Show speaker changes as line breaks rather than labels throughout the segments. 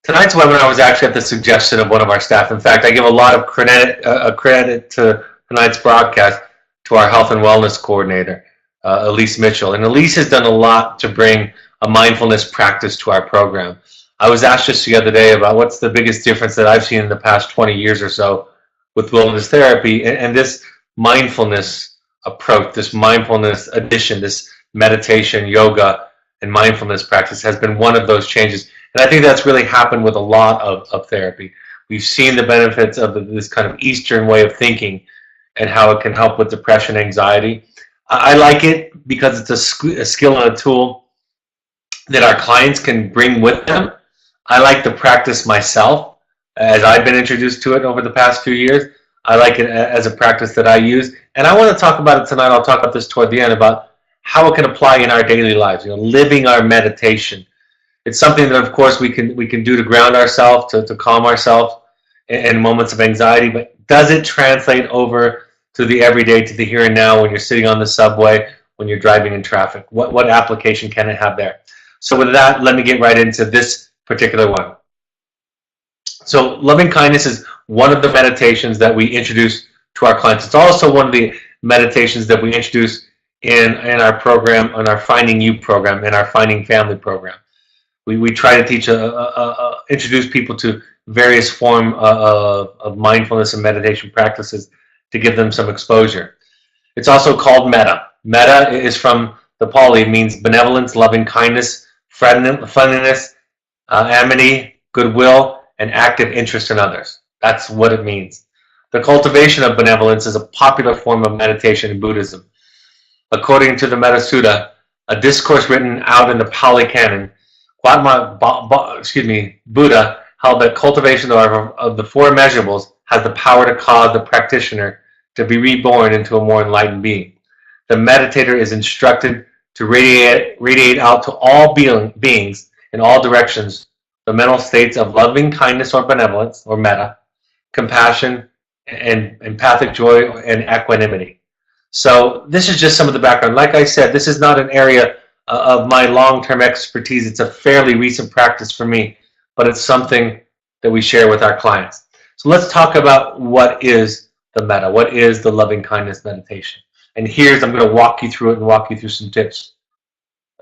Tonight's webinar was actually at the suggestion of one of our staff. In fact, I give a lot of credit to tonight's broadcast to our health and wellness coordinator, Elise Mitchell. And Elise has done a lot to bring a mindfulness practice to our program. I was asked just the other day about what's the biggest difference that I've seen in the past 20 years or so with wellness therapy, and this mindfulness approach, this mindfulness addition, this meditation, yoga, and mindfulness practice has been one of those changes. And I think that's really happened with a lot of therapy. We've seen the benefits of this kind of Eastern way of thinking and how it can help with depression, anxiety. I like it because it's a skill and a tool that our clients can bring with them. I like the practice myself as I've been introduced to it over the past few years. I like it as a practice that I use. And I want to talk about it tonight. I'll talk about this toward the end about how it can apply in our daily lives, living our meditation. It's something that, of course, we can do to ground ourselves, to calm ourselves in moments of anxiety. But does it translate over to the everyday, to the here and now, when you're sitting on the subway, when you're driving in traffic? What application can it have there? So with that, let me get right into this particular one. So loving kindness is one of the meditations that we introduce to our clients. It's also one of the meditations that we introduce in our program, in our Finding You program, in our Finding Family program. We try to teach, introduce people to various form of mindfulness and meditation practices to give them some exposure. It's also called metta. Metta is from the Pali, means benevolence, loving kindness, friendliness, amity, goodwill, and active interest in others. That's what it means. The cultivation of benevolence is a popular form of meditation in Buddhism. According to the Metta Sutta, a discourse written out in the Pali Canon, Buddha held that cultivation of the four immeasurables has the power to cause the practitioner to be reborn into a more enlightened being. The meditator is instructed to radiate out to all beings in all directions the mental states of loving kindness or benevolence, or metta, compassion, and empathic joy and equanimity. So this is just some of the background. Like I said, this is not an area of my long-term expertise. It's a fairly recent practice for me, but it's something that we share with our clients. So let's talk about what is the metta, what is the loving kindness meditation. And I'm going to walk you through it and walk you through some tips.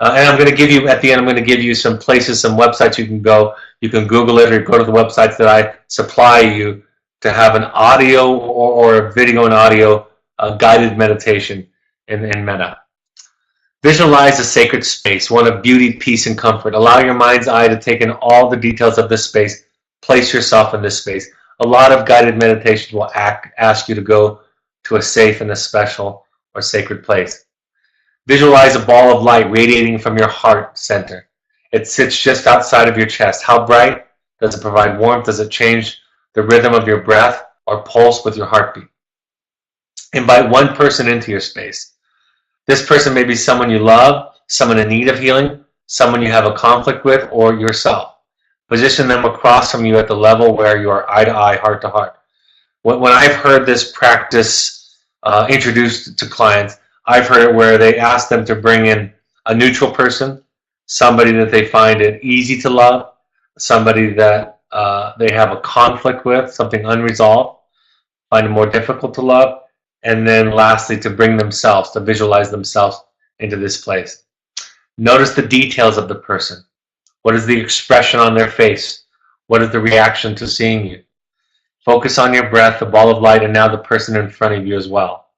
And I'm going to give you, at the end, I'm going to give you some places, some websites you can go. You can Google it or go to the websites that I supply you to have an audio or a video and audio guided meditation in metta. Visualize a sacred space, one of beauty, peace, and comfort. Allow your mind's eye to take in all the details of this space. Place yourself in this space. A lot of guided meditations will ask you to go to a safe and a special or sacred place. Visualize a ball of light radiating from your heart center. It sits just outside of your chest. How bright? Does it provide warmth? Does it change the rhythm of your breath or pulse with your heartbeat? Invite one person into your space. This person may be someone you love, someone in need of healing, someone you have a conflict with, or yourself. Position them across from you at the level where you are eye to eye, heart to heart. When I've heard this practice introduced to clients, I've heard it where they ask them to bring in a neutral person, somebody that they find it easy to love, somebody that they have a conflict with, something unresolved, find it more difficult to love, and then lastly, to bring themselves, to visualize themselves into this place. Notice the details of the person. What is the expression on their face? What is the reaction to seeing you? Focus on your breath, the ball of light, and now the person in front of you as well.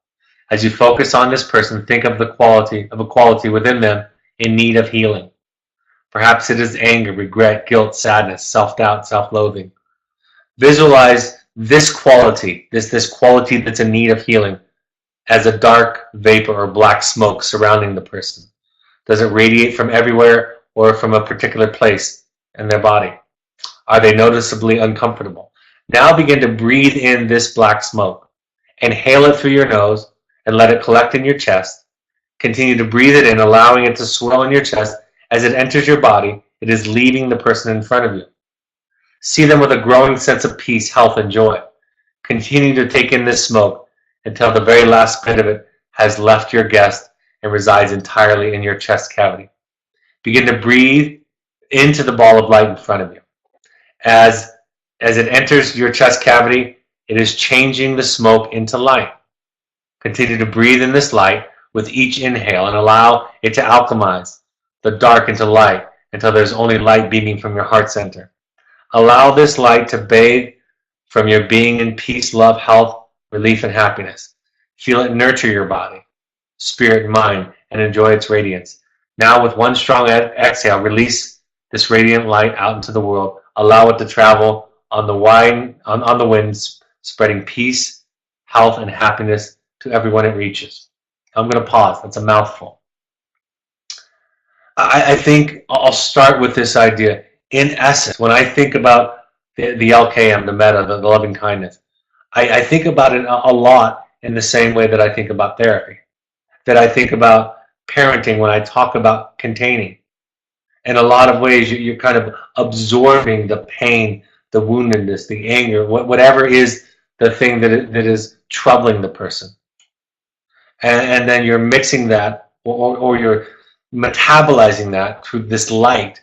As you focus on this person, think of a quality within them in need of healing. Perhaps it is anger, regret, guilt, sadness, self-doubt, self-loathing. Visualize this quality, this quality that's in need of healing, as a dark vapor or black smoke surrounding the person. Does it radiate from everywhere or from a particular place in their body? Are they noticeably uncomfortable? Now begin to breathe in this black smoke. Inhale it through your nose and let it collect in your chest. Continue to breathe it in, allowing it to swell in your chest. As it enters your body, it is leaving the person in front of you. See them with a growing sense of peace, health, and joy. Continue to take in this smoke until the very last bit of it has left your guest and resides entirely in your chest cavity. Begin to breathe into the ball of light in front of you. As it enters your chest cavity, it is changing the smoke into light. Continue to breathe in this light with each inhale and allow it to alchemize the dark into light until there's only light beaming from your heart center. Allow this light to bathe from your being in peace, love, health, relief, and happiness. Feel it nurture your body, spirit, and mind, and enjoy its radiance. Now, with one strong exhale, release this radiant light out into the world. Allow it to travel on the winds, spreading peace, health, and happiness to everyone it reaches. I'm going to pause. That's a mouthful. I think I'll start with this idea. In essence, when I think about the LKM, the metta, the loving kindness, I think about it a lot in the same way that I think about therapy, that I think about parenting when I talk about containing. In a lot of ways, you're kind of absorbing the pain, the woundedness, the anger, whatever is the thing that is troubling the person. And then you're mixing that, or you're metabolizing that through this light,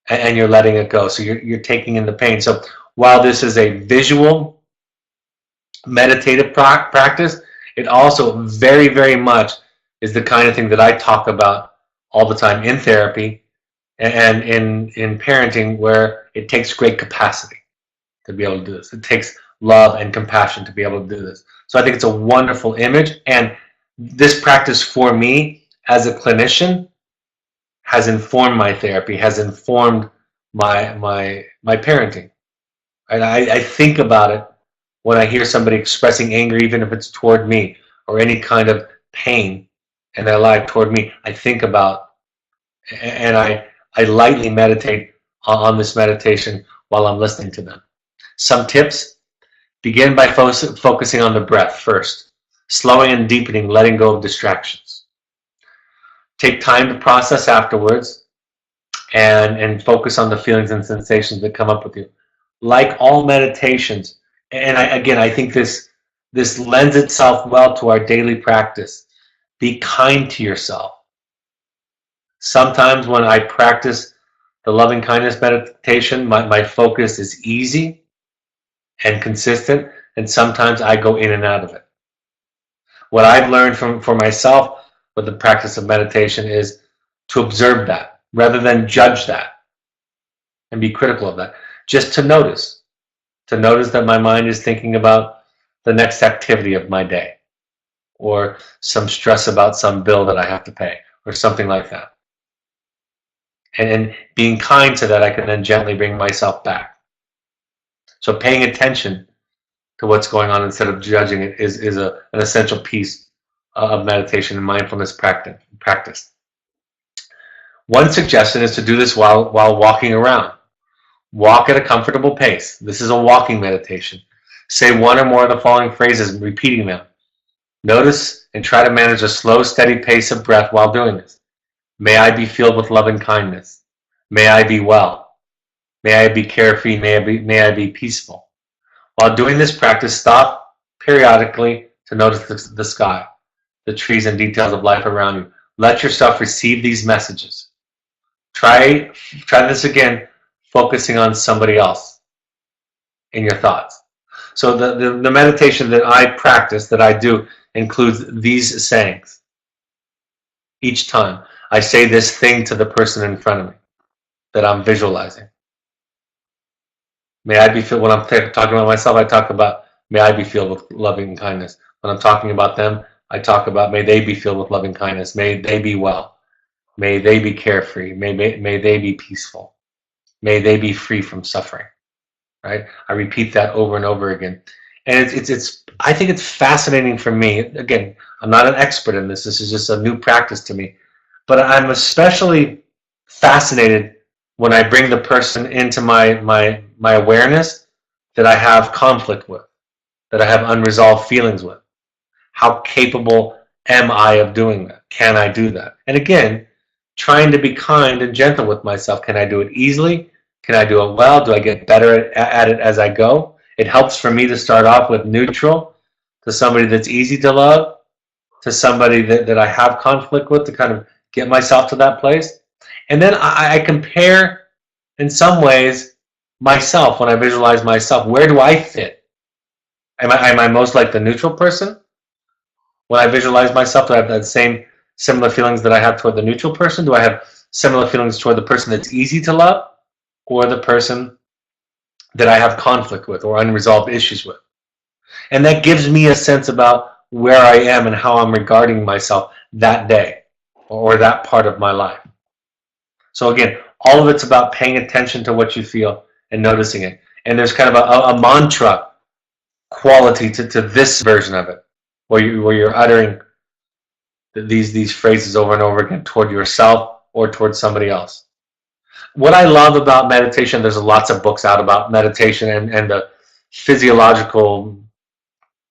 and you're letting it go. So you're taking in the pain. So while this is a visual meditative practice, it also very, very much is the kind of thing that I talk about all the time in therapy and in parenting, where it takes great capacity to be able to do this. It takes love and compassion to be able to do this. So I think it's a wonderful image, and this practice for me as a clinician has informed my therapy, has informed my parenting. And I think about it when I hear somebody expressing anger, even if it's toward me, or any kind of pain in their life toward me. I think about, and I lightly meditate on this meditation while I'm listening to them. Some tips: begin by focusing on the breath first, slowing and deepening, letting go of distractions. Take time to process afterwards, and focus on the feelings and sensations that come up with you. Like all meditations, and I think this lends itself well to our daily practice. Be kind to yourself. Sometimes when I practice the loving kindness meditation, my focus is easy and consistent, and sometimes I go in and out of it. What I've learned for myself with the practice of meditation is to observe that rather than judge that and be critical of that. Just to notice that my mind is thinking about the next activity of my day, or some stress about some bill that I have to pay, or something like that. And being kind to that, I can then gently bring myself back. So paying attention to what's going on instead of judging it is an essential piece of meditation and mindfulness practice. One suggestion is to do this while walking around. Walk at a comfortable pace. This is a walking meditation. Say one or more of the following phrases, repeating them. Notice and try to manage a slow, steady pace of breath while doing this. May I be filled with love and kindness. May I be well. May I be carefree. May I be peaceful. While doing this practice, stop periodically to notice the sky, the trees, and details of life around you. Let yourself receive these messages. Try this again, focusing on somebody else in your thoughts. So the meditation that I practice, that I do, includes these sayings. Each time I say this thing to the person in front of me that I'm visualizing. May I be filled, when I'm talking about myself, I talk about, may I be filled with loving kindness. When I'm talking about them, I talk about, may they be filled with loving kindness. May they be well. May they be carefree. May they be peaceful. May they be free from suffering. Right? I repeat that over and over again. And it's I think it's fascinating for me. Again, I'm not an expert in this. This is just a new practice to me. But I'm especially fascinated when I bring the person into my awareness that I have conflict with, that I have unresolved feelings with. How capable am I of doing that? Can I do that? And again, trying to be kind and gentle with myself. Can I do it easily? Can I do it well? Do I get better at it as I go? It helps for me to start off with neutral, to somebody that's easy to love, to somebody that I have conflict with, to kind of get myself to that place. And then I compare, in some ways, myself, when I visualize myself, where do I fit? Am I most like the neutral person? When I visualize myself, do I have that same similar feelings that I have toward the neutral person? Do I have similar feelings toward the person that's easy to love, or the person that I have conflict with or unresolved issues with? And that gives me a sense about where I am and how I'm regarding myself that day or that part of my life. So again, all of it's about paying attention to what you feel and noticing it. And there's kind of a mantra quality to this version of it, where you're uttering these phrases over and over again toward yourself or toward somebody else. What I love about meditation, there's lots of books out about meditation and the physiological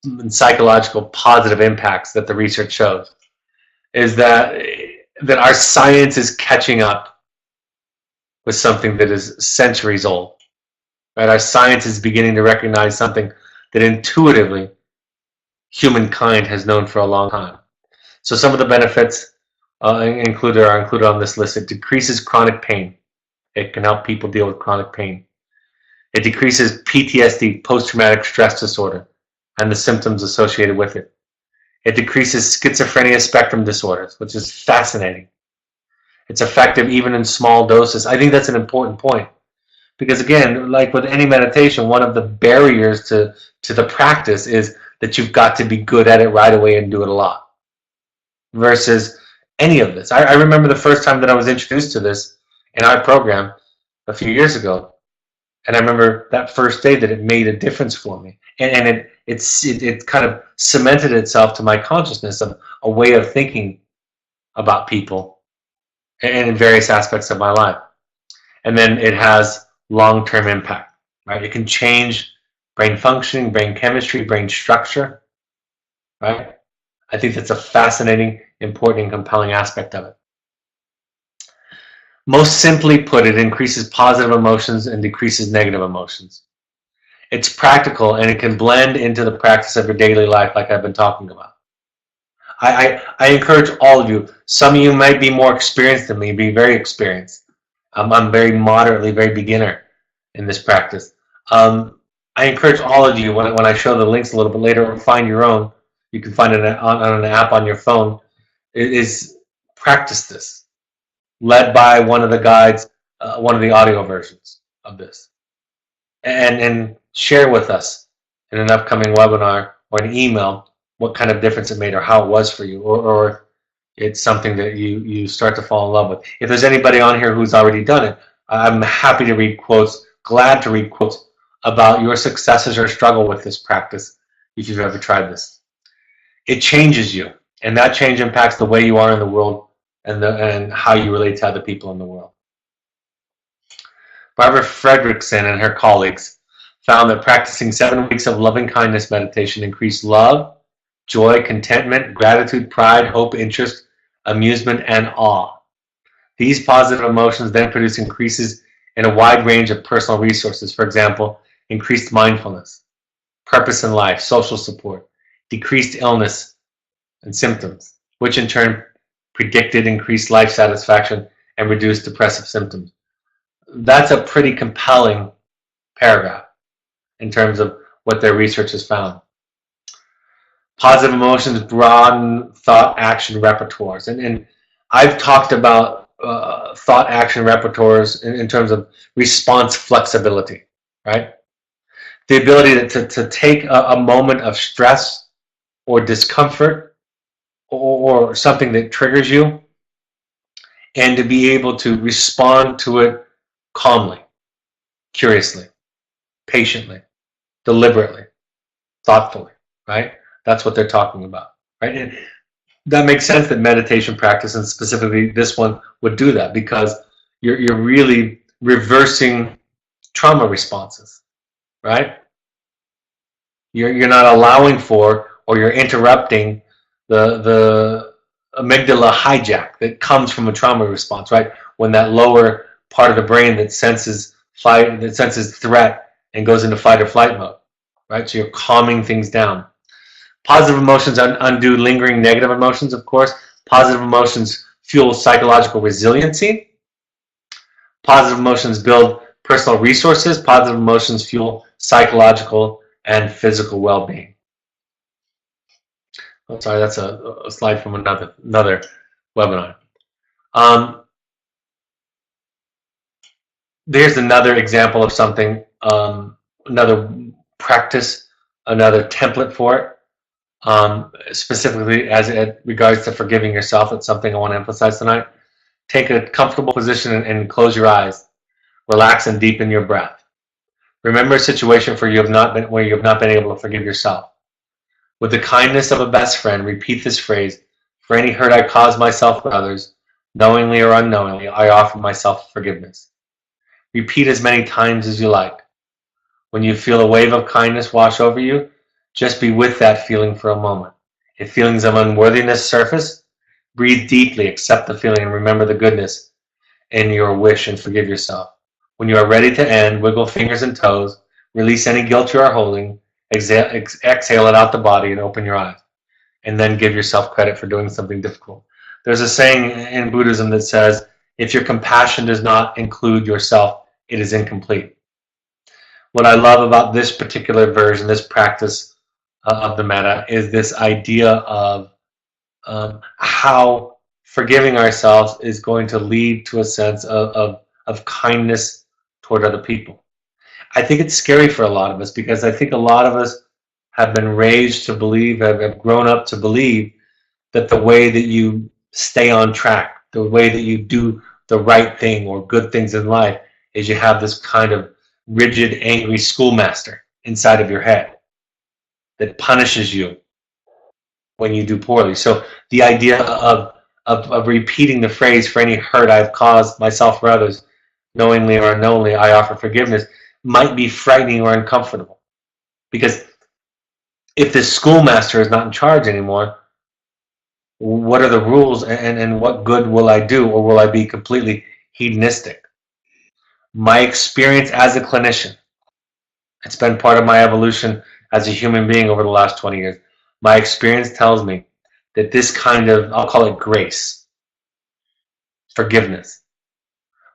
and psychological positive impacts that the research shows, is that our science is catching up with something that is centuries old. Right? Our science is beginning to recognize something that intuitively humankind has known for a long time. So some of the benefits are included on this list. It decreases chronic pain. It can help people deal with chronic pain. It decreases PTSD, post-traumatic stress disorder, and the symptoms associated with it. It decreases schizophrenia spectrum disorders, which is fascinating. It's effective even in small doses. I think that's an important point. Because again, like with any meditation, one of the barriers to the practice is that you've got to be good at it right away and do it a lot. Versus any of this. I remember the first time that I was introduced to this in our program a few years ago. And I remember that first day that it made a difference for me. And it kind of cemented itself to my consciousness of a way of thinking about people and in various aspects of my life. And then it has long-term impact, right? It can change brain functioning, brain chemistry, brain structure, right? I think that's a fascinating, important, and compelling aspect of it. Most simply put, it increases positive emotions and decreases negative emotions. It's practical and it can blend into the practice of your daily life like I've been talking about. I encourage all of you. Some of you might be more experienced than me, be very experienced. I'm very moderately, very beginner in this practice. I encourage all of you, when I show the links a little bit later, or find your own, you can find it on an app on your phone, is practice this. Led by one of the guides, one of the audio versions of this. And share with us in an upcoming webinar or an email what kind of difference it made or how it was for you, or it's something that you start to fall in love with. If there's anybody on here who's already done it, I'm happy to read quotes, glad to read quotes about your successes or struggle with this practice if you've ever tried this. It changes you, and that change impacts the way you are in the world and how you relate to other people in the world. Barbara Fredrickson and her colleagues found that practicing 7 weeks of loving kindness meditation increased love, joy, contentment, gratitude, pride, hope, interest, amusement, and awe. These positive emotions then produce increases in a wide range of personal resources. For example, increased mindfulness, purpose in life, social support, decreased illness and symptoms, which in turn predicted increased life satisfaction and reduced depressive symptoms. That's a pretty compelling paragraph in terms of what their research has found. Positive emotions broaden thought action repertoires. And I've talked about thought action repertoires in terms of response flexibility, right? The ability to take a moment of stress or discomfort or something that triggers you, and to be able to respond to it calmly, curiously, patiently, deliberately, thoughtfully, right? That's what they're talking about, right? And that makes sense that meditation practice, and specifically this one, would do that, because you're really reversing trauma responses, right? You're not allowing for, or you're interrupting the amygdala hijack that comes from a trauma response, right? When that lower part of the brain that senses fight, that senses threat and goes into fight or flight mode, right? So you're calming things down. Positive emotions undo lingering negative emotions, of course. Positive emotions fuel psychological resiliency. Positive emotions build personal resources, positive emotions fuel psychological and physical well-being. I'm sorry, that's a slide from another webinar. There's another example of something, another practice, another template for it, specifically as it regards to forgiving yourself. That's something I want to emphasize tonight. Take a comfortable position and close your eyes. Relax and deepen your breath. Remember a situation where you have not been able to forgive yourself. With the kindness of a best friend, repeat this phrase: for any hurt I caused myself or others, knowingly or unknowingly, I offer myself forgiveness. Repeat as many times as you like. When you feel a wave of kindness wash over you, just be with that feeling for a moment. If feelings of unworthiness surface, breathe deeply, accept the feeling, and remember the goodness in your wish and forgive yourself. When you are ready to end, wiggle fingers and toes, release any guilt you are holding, exhale it out the body, and open your eyes. And then give yourself credit for doing something difficult. There's a saying in Buddhism that says, if your compassion does not include yourself, it is incomplete. What I love about this particular version, this practice of the metta, is this idea of how forgiving ourselves is going to lead to a sense of kindness toward other people. I think it's scary for a lot of us because I think a lot of us have been raised to believe, have grown up to believe that the way that you stay on track, the way that you do the right thing or good things in life, is you have this kind of rigid, angry schoolmaster inside of your head that punishes you when you do poorly. So the idea of repeating the phrase, for any hurt I've caused myself or others, knowingly or unknowingly, I offer forgiveness, might be frightening or uncomfortable. Because if this schoolmaster is not in charge anymore, what are the rules and what good will I do, or will I be completely hedonistic? My experience as a clinician, it's been part of my evolution as a human being over the last 20 years. My experience tells me that this kind of, I'll call it grace, forgiveness,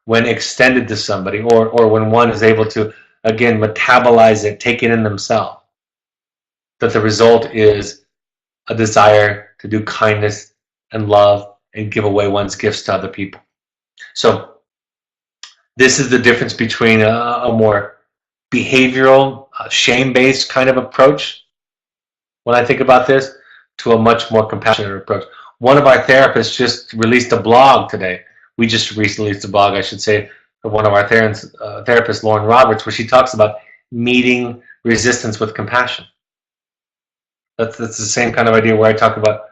when extended to somebody, or when one is able to, again, metabolize it, take it in themselves, that the result is a desire to do kindness and love and give away one's gifts to other people. So this is the difference between a more behavioral, shame-based kind of approach, when I think about this, to a much more compassionate approach. One of our therapists just released a blog today. We just recently released a blog, I should say, of one of our therapists, Lauren Roberts, where she talks about meeting resistance with compassion. That's the same kind of idea where I talk about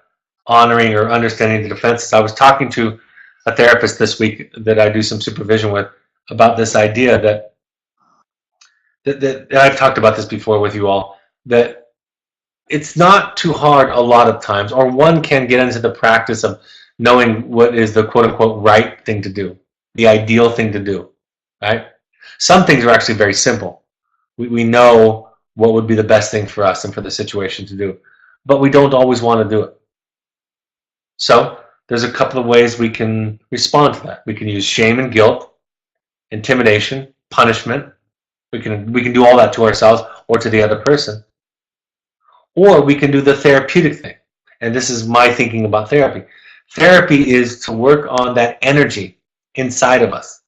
honoring or understanding the defenses. I was talking to a therapist this week that I do some supervision with about this idea that I've talked about this before with you all, that it's not too hard a lot of times, or one can get into the practice of knowing what is the quote-unquote right thing to do, the ideal thing to do, right? Some things are actually very simple. We know what would be the best thing for us and for the situation to do, but we don't always want to do it. So there's a couple of ways we can respond to that. We can use shame and guilt, intimidation, punishment. We can do all that to ourselves or to the other person. Or we can do the therapeutic thing. And this is my thinking about therapy. Therapy is to work on that energy inside of us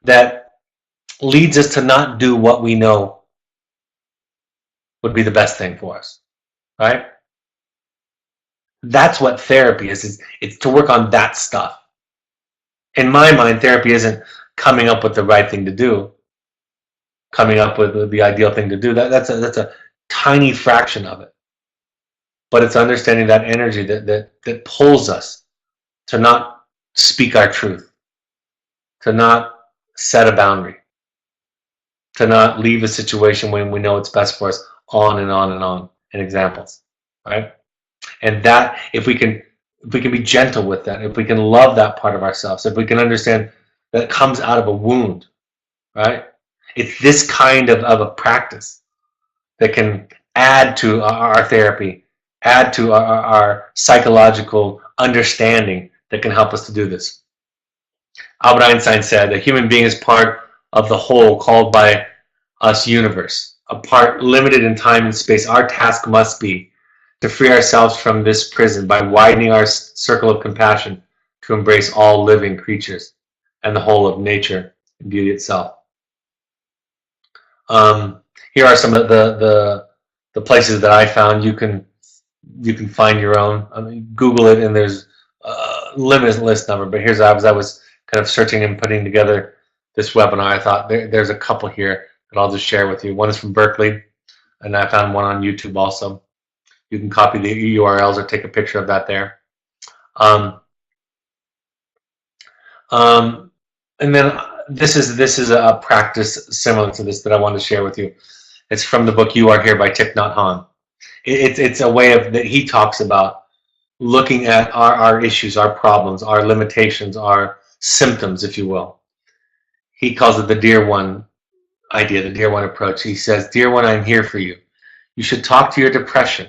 that leads us to not do what we know would be the best thing for us, right? That's what therapy is. It's to work on that stuff. In my mind, therapy isn't coming up with the right thing to do, coming up with the ideal thing to do. That's a tiny fraction of it. But it's understanding that energy that pulls us to not speak our truth, to not set a boundary, to not leave a situation when we know it's best for us, on and on and on, in examples, right? And that, if we can be gentle with that, if we can love that part of ourselves, if we can understand that it comes out of a wound, right? It's this kind of a practice that can add to our therapy, add to our psychological understanding that can help us to do this. Albert Einstein said, a human being is part of the whole called by us universe. A part limited in time and space, our task must be to free ourselves from this prison by widening our circle of compassion to embrace all living creatures and the whole of nature and beauty itself. Here are some of the places that I found. You can find your own. I mean, Google it, and there's a limitless number. But here's as I was kind of searching and putting together this webinar, I thought there's a couple here that I'll just share with you. One is from Berkeley, and I found one on YouTube also. You can copy the URLs or take a picture of that there. And then this is a practice similar to this that I wanted to share with you. It's from the book You Are Here by Thich Nhat Hanh. It's a way of that he talks about looking at our issues, our problems, our limitations, our symptoms, if you will. He calls it the Dear One idea, the Dear One approach. He says, Dear One, I'm here for you. You should talk to your depression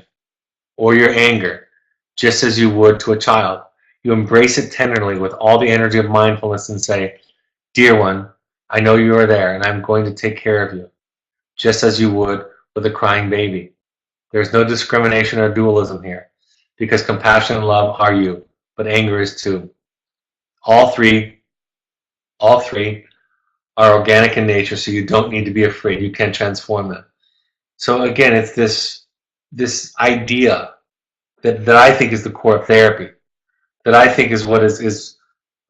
or your anger just as you would to a child. You embrace it tenderly with all the energy of mindfulness and say, Dear One, I know you are there and I'm going to take care of you, just as you would with a crying baby. There's no discrimination or dualism here, because compassion and love are you, but anger is too. All three are organic in nature, so you don't need to be afraid. You can transform them. So again, it's this idea that I think is the core of therapy, that I think is what is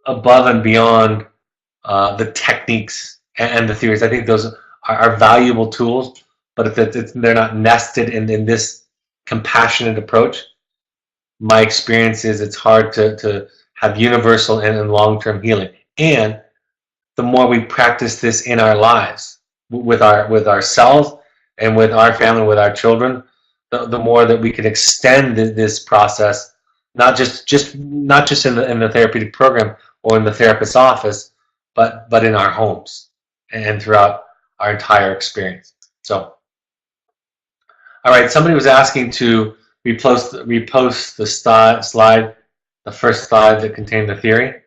above and beyond the techniques and the theories. I think those are valuable tools, but if they're not nested in this compassionate approach, my experience is it's hard to have universal and long-term healing. And the more we practice this in our lives, with ourselves and with our family, with our children, the more that we can extend this process, not just in the therapeutic program or in the therapist's office, but in our homes and throughout our entire experience. So, all right, somebody was asking to repost the slide, the first slide that contained the theory.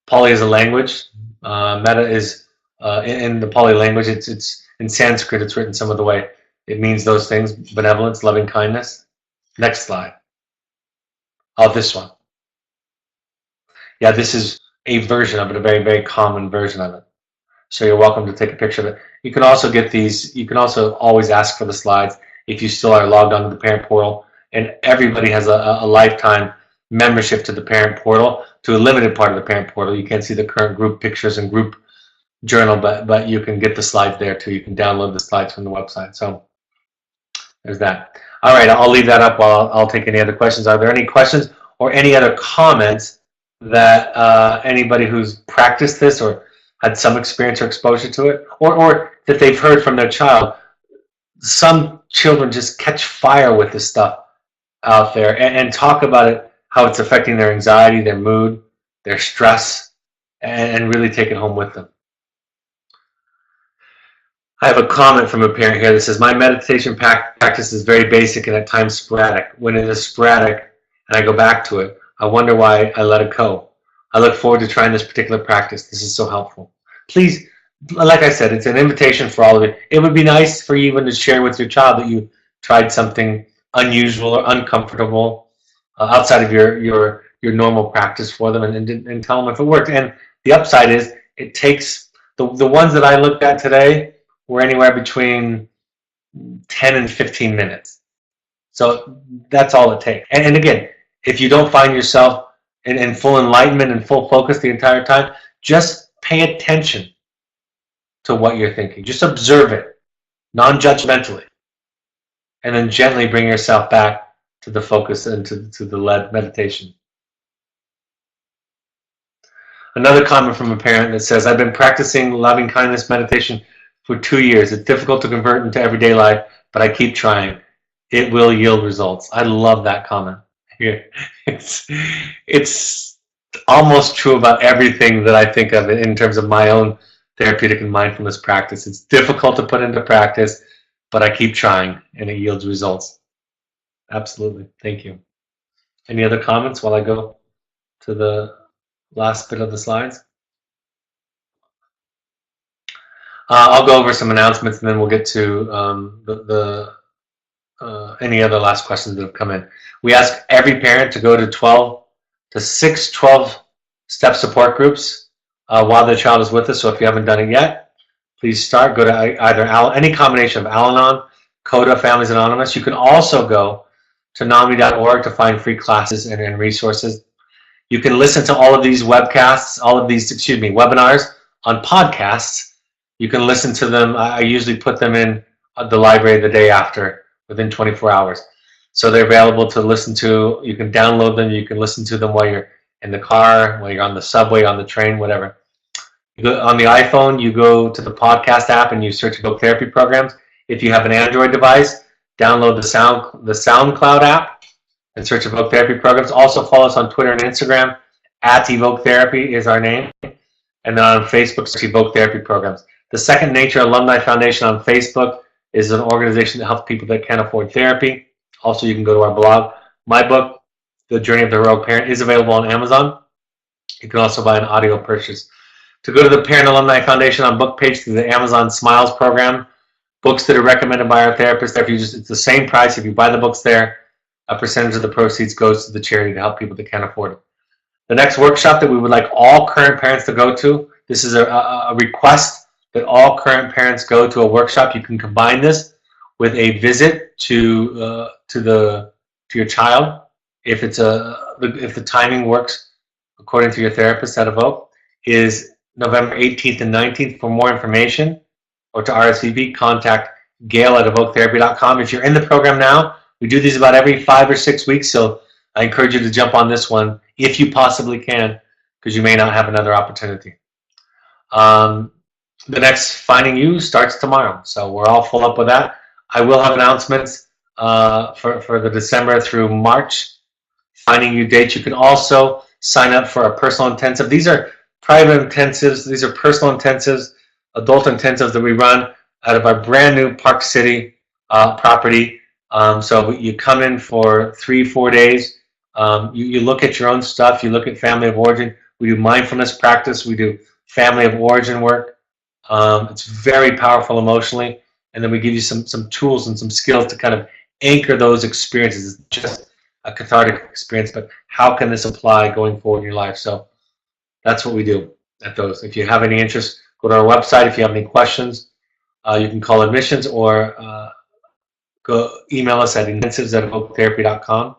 Pali is a language. Metta is in the Pali language. It's in Sanskrit. It's written some of the way. It means those things: benevolence, loving kindness. Next slide. Oh, this one. Yeah, this is a version of it, a very, very common version of it. So you're welcome to take a picture of it. You can also get these. You can also always ask for the slides if you still are logged onto the parent portal. And everybody has a lifetime membership to the parent portal, to a limited part of the parent portal. You can't see the current group pictures and group journal, but you can get the slides there too. You can download the slides from the website. So there's that. All right, I'll leave that up while I'll take any other questions. Are there any questions or any other comments that anybody who's practiced this or had some experience or exposure to it, or that they've heard from their child? Some children just catch fire with this stuff out there and talk about it, how it's affecting their anxiety, their mood, their stress, and really take it home with them. I have a comment from a parent here that says, my meditation practice is very basic and at times sporadic. When it is sporadic and I go back to it, I wonder why I let it go. I look forward to trying this particular practice. This is so helpful. Please, like I said, it's an invitation for all of you. It would be nice for you even to share with your child that you tried something unusual or uncomfortable outside of your normal practice for them, and tell them if it worked. And the upside is it takes the ones that I looked at today were anywhere between 10 and 15 minutes. So that's all it takes. And again, if you don't find yourself in full enlightenment and full focus the entire time, just pay attention to what you're thinking. Just observe it, non-judgmentally, and then gently bring yourself back to the focus and to the led meditation. Another comment from a parent that says, I've been practicing loving kindness meditation for 2 years. It's difficult to convert into everyday life, but I keep trying. It will yield results. I love that comment. It's almost true about everything that I think of in terms of my own therapeutic and mindfulness practice. It's difficult to put into practice, but I keep trying and it yields results. Absolutely. Thank you. Any other comments while I go to the last bit of the slides? I'll go over some announcements, and then we'll get to any other last questions that have come in. We ask every parent to go to 6 12-step support groups while their child is with us. So if you haven't done it yet, please start. Go to either any combination of Al-Anon, CODA, Families Anonymous. You can also go to NAMI.org to find free classes and resources. You can listen to all of these webinars on podcasts. You can listen to them. I usually put them in the library the day after, within 24 hours. So they're available to listen to. You can download them. You can listen to them while you're in the car, while you're on the subway, on the train, whatever. On the iPhone, you go to the podcast app and you search Evoke Therapy programs. If you have an Android device, download the SoundCloud app and search Evoke Therapy programs. Also follow us on Twitter and Instagram. @Evoke Therapy is our name. And then on Facebook, search Evoke Therapy programs. The Second Nature Alumni Foundation on Facebook is an organization that helps people that can't afford therapy. Also, you can go to our blog. My book, The Journey of the Heroic Parent, is available on Amazon. You can also buy an audio purchase. To go to the Parent Alumni Foundation on book page through the Amazon Smiles program, books that are recommended by our therapist. It's the same price. If you buy the books there, a percentage of the proceeds goes to the charity to help people that can't afford it. The next workshop that we would like all current parents to go to, this is a request that all current parents go to a workshop. You can combine this with a visit to your child if the timing works according to your therapist at Evoke. Is November 18th and 19th. For more information or to RSVP, contact Gail at evoketherapy.com. If you're in the program now, we do these about every 5 or 6 weeks, so I encourage you to jump on this one if you possibly can, because you may not have another opportunity. The next Finding You starts tomorrow, so we're all full up with that. I will have announcements for the December through March Finding You dates. You can also sign up for a personal intensive. These are private intensives. These are personal intensives, adult intensives that we run out of our brand new Park City property. So you come in for 3-4 days. You look at your own stuff. You look at family of origin. We do mindfulness practice. We do family of origin work. It's very powerful emotionally. And then we give you some tools and some skills to kind of anchor those experiences. It's just a cathartic experience, but how can this apply going forward in your life? So that's what we do at those. If you have any interest, go to our website. If you have any questions, you can call admissions or go email us at intensives@evoketherapy.com.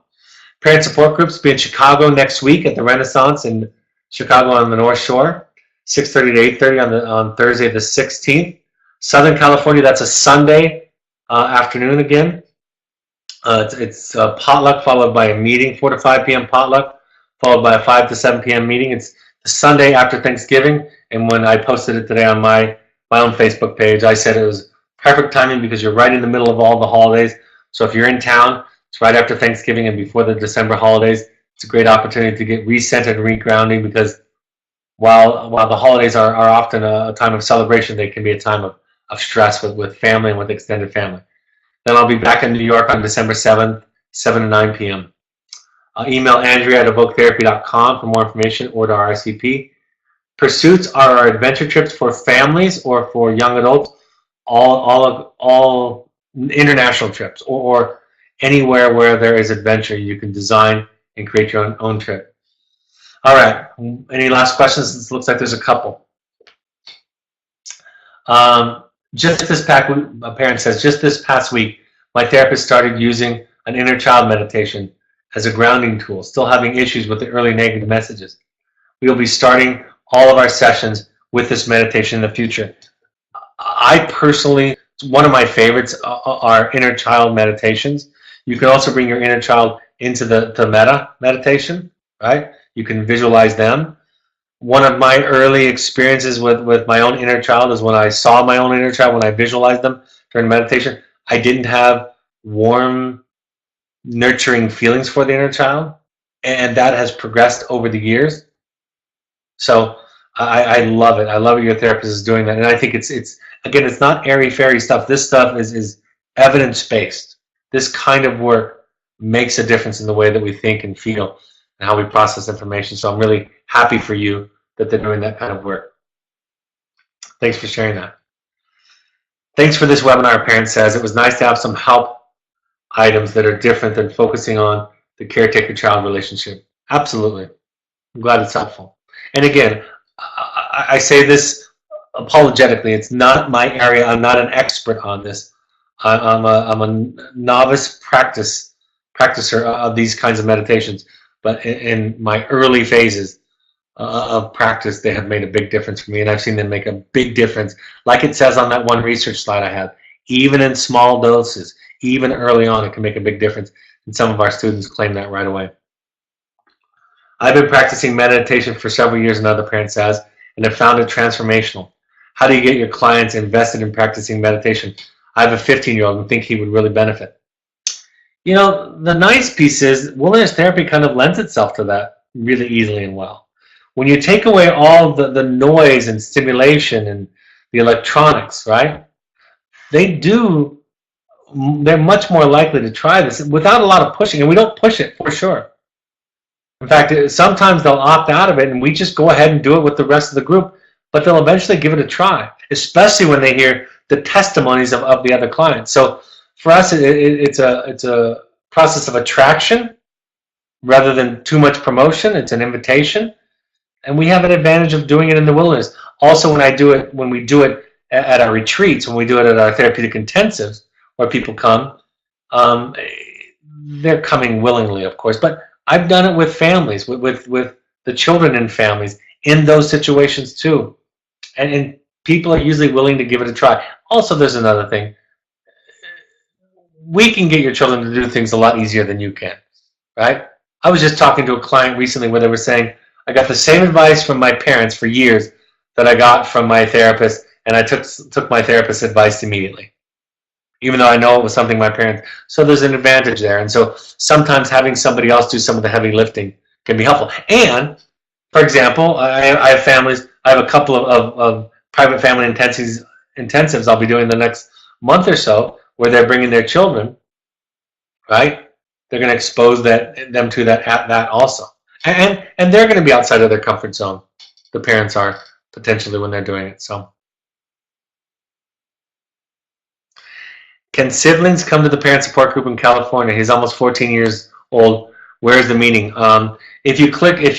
Parent support groups be in Chicago next week at the Renaissance in Chicago on the North Shore, 6:30 to 8:30 on Thursday the 16th. Southern California, that's a Sunday afternoon again. It's a potluck followed by a meeting, 4 to 5 p.m. potluck, followed by a 5 to 7 p.m. meeting. It's the Sunday after Thanksgiving, and when I posted it today on my own Facebook page, I said it was perfect timing because you're right in the middle of all the holidays. So if you're in town, it's right after Thanksgiving and before the December holidays. It's a great opportunity to get recentered and regrounding, because while the holidays are often a time of celebration, they can be a time of stress with family and with extended family. Then I'll be back in New York on December 7th, 7 to 9 p.m. Email Andrea at evoketherapy.com for more information, or to RSVP. Pursuits are our adventure trips for families or for young adults, all international trips, or anywhere where there is adventure. You can design and create your own trip. All right. Any last questions? It looks like there's a couple. Just this past week, a parent says, just this past week, my therapist started using an inner child meditation as a grounding tool, still having issues with the early negative messages. We will be starting all of our sessions with this meditation in the future. I personally, one of my favorites are inner child meditations. You can also bring your inner child into the metta meditation, right? You can visualize them. One of my early experiences with my own inner child is when I saw my own inner child, when I visualized them during meditation. I didn't have warm, nurturing feelings for the inner child, and that has progressed over the years. So I love it. I love it your therapist is doing that, and I think it's again, it's not airy-fairy stuff. This stuff is evidence-based. This kind of work makes a difference in the way that we think and feel and how we process information. So I'm really happy for you that they're doing that kind of work. Thanks for sharing that. Thanks for this webinar, Parent says. It was nice to have some help items that are different than focusing on the caretaker-child relationship. Absolutely. I'm glad it's helpful. And again, I say this apologetically. It's not my area. I'm not an expert on this. I'm a novice practicer of these kinds of meditations. But in my early phases of practice, they have made a big difference for me, and I've seen them make a big difference. Like it says on that one research slide I had, even in small doses, even early on, it can make a big difference. And some of our students claim that right away. I've been practicing meditation for several years, another parent says, and have found it transformational. How do you get your clients invested in practicing meditation? I have a 15-year-old and think he would really benefit. You know, the nice piece is wilderness therapy kind of lends itself to that really easily and well. When you take away all the noise and stimulation and the electronics, right? They're much more likely to try this without a lot of pushing, and we don't push it for sure. In fact, sometimes they'll opt out of it, and we just go ahead and do it with the rest of the group, but they'll eventually give it a try, especially when they hear the testimonies of the other clients. So for us, it's a process of attraction rather than too much promotion. It's an invitation, and we have an advantage of doing it in the wilderness. Also, when we do it at our retreats, when we do it at our therapeutic intensives, where people come, they're coming willingly, of course, but I've done it with families, with the children in families, in those situations too. And people are usually willing to give it a try. Also, there's another thing. We can get your children to do things a lot easier than you can, right? I was just talking to a client recently where they were saying, I got the same advice from my parents for years that I got from my therapist, and I took my therapist's advice immediately, even though I know it was something my parents. So there's an advantage there. And so sometimes having somebody else do some of the heavy lifting can be helpful. And, for example, I have families, I have a couple of private family intensives I'll be doing the next month or so where they're bringing their children, right? They're going to expose them to that also. And they're going to be outside of their comfort zone. The parents are potentially when they're doing it. So, can siblings come to the parent support group in California? He's almost 14 years old. Where's the meeting? If you click on it, if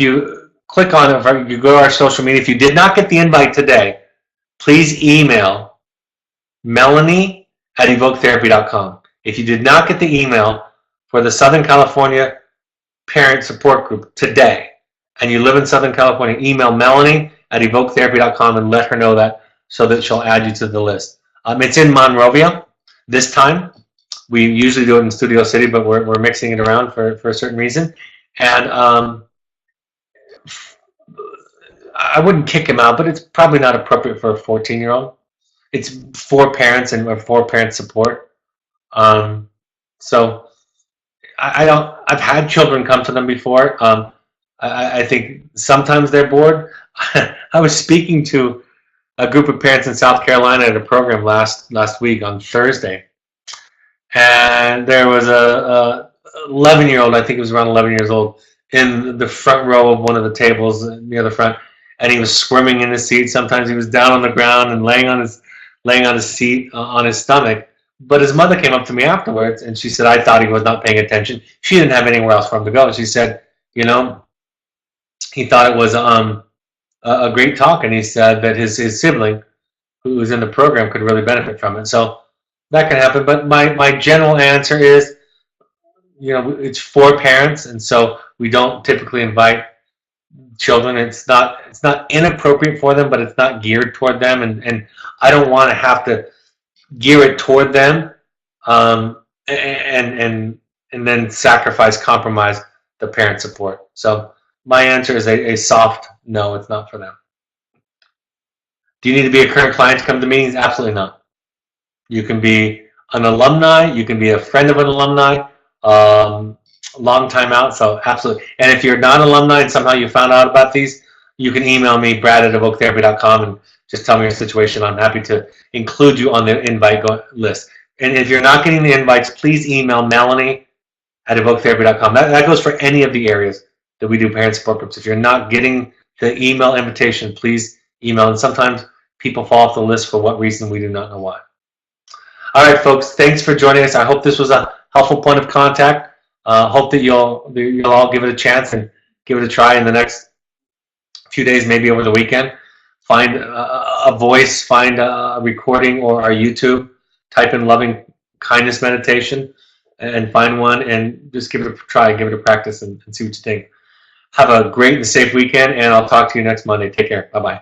you go to our social media, if you did not get the invite today, please email Melanie@evoketherapy.com. If you did not get the email for the Southern California Parent Support Group today, and you live in Southern California, email Melanie@evoketherapy.com and let her know that so that she'll add you to the list. It's in Monrovia this time. We usually do it in Studio City, but we're mixing it around for a certain reason. And I wouldn't kick him out, but it's probably not appropriate for a 14-year-old. It's for parents and for parent support. So I've had children come to them before. I think sometimes they're bored. I was speaking to a group of parents in South Carolina at a program last week on Thursday, and there was a 11-year-old, I think it was around 11 years old, in the front row of one of the tables near the front, and he was squirming in his seat. Sometimes he was down on the ground and laying on his seat on his stomach. But his mother came up to me afterwards, and she said, I thought he was not paying attention. She didn't have anywhere else for him to go. She said, he thought it was a great talk, and he said that his sibling, who was in the program, could really benefit from it. So that can happen. But my general answer is, it's for parents, and so we don't typically invite children. It's not inappropriate for them, but it's not geared toward them, and I don't want to have to gear it toward them, and then compromise the parent support. So my answer is a soft no. It's not for them. Do you need to be a current client to come to meetings? Absolutely not. You can be an alumni. You can be a friend of an alumni. Long time out. So absolutely. And if you're not an alumni and somehow you found out about these, you can email me, Brad@evoketherapy.com, and just tell me your situation. I'm happy to include you on the invite list. And if you're not getting the invites, please email Melanie@evoketherapy.com. That goes for any of the areas that we do parent support groups. If you're not getting the email invitation, please email. And sometimes people fall off the list for what reason, we do not know why. All right, folks. Thanks for joining us. I hope this was a helpful point of contact. Hope that you'll all give it a chance and give it a try in the next few days, maybe over the weekend. Find a voice, find a recording or our YouTube. Type in loving kindness meditation and find one and just give it a try, give it a practice and see what you think. Have a great and safe weekend, and I'll talk to you next Monday. Take care. Bye-bye.